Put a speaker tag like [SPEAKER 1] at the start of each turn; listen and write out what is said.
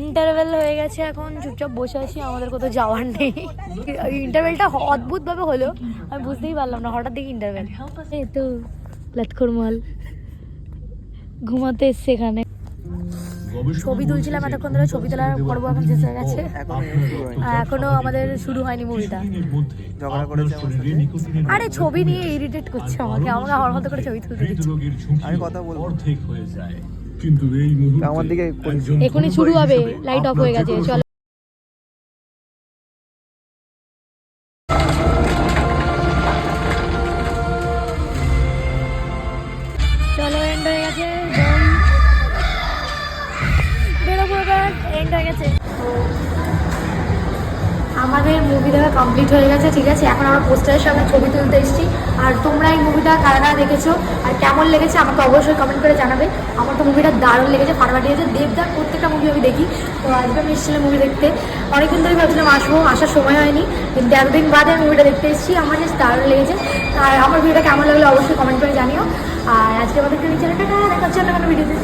[SPEAKER 1] Interval হয়ে গেছে, এখন চুপচাপ বসে আছি, আমাদের কোথাও যাওয়ার নেই। ইন্টারভেলটা অদ্ভুতভাবে হলো, আমি বুঝতেই পারলাম না, হঠাৎ দেখি ইন্টারভেল। এই তো লাতখোর মাল ঘুমাতে এসছে এখানে। ছবি তুলছিলাম এতক্ষণ ধরে, ছবি তোলার পর্ব এখন শেষ হয়ে গেছে, এখনো আমাদের শুরু হয়নি মুভিটা। আরে ছবি নিয়ে ইরিটেট করছে আমাকে আমার মতো করে ছবি তুলতে দিচ্ছে।
[SPEAKER 2] আমি কথা বলবো,
[SPEAKER 3] কিন্তু এই মুহূর্তে
[SPEAKER 2] আমার দিকে
[SPEAKER 1] এখনই শুরু হবে, লাইট অফ হয়ে গেছে, চলো। চলো এন্ড হয়ে গেছে, বেরোবো এবার, এন্ড হয়ে গেছে। আমাদের মুভি দেখা কমপ্লিট হয়ে গেছে, ঠিক আছে। এখন আমরা পোস্টারের সামনে ছবি তুলতে এসেছি। আর তোমরা এই মুভিটা কারা কারা দেখেছো আর কেমন লেগেছে আমাকে অবশ্যই কমেন্ট করে জানাবে। আমার তো মুভিটা দারুণ লেগেছে, ফাটাফাটি হয়েছে। দেবদার প্রত্যেকটা মুভি আমি দেখি, তো আজকে আমি এসেছিলাম মুভি দেখতে। অনেকদিন ধরে ভাবছিলাম আসবো, আসার সময় হয়নি, কিন্তু এতদিন বাদে মুভিটা দেখতে এসেছি। আমার জাস্ট দারুণ লেগেছে। আর আমার ভিডিওটা কেমন লাগলো অবশ্যই কমেন্ট করে জানিও। আর আজকে আমাদের চ্যানেলটা দেখা হচ্ছে অন্য কোনো ভিডিওতে।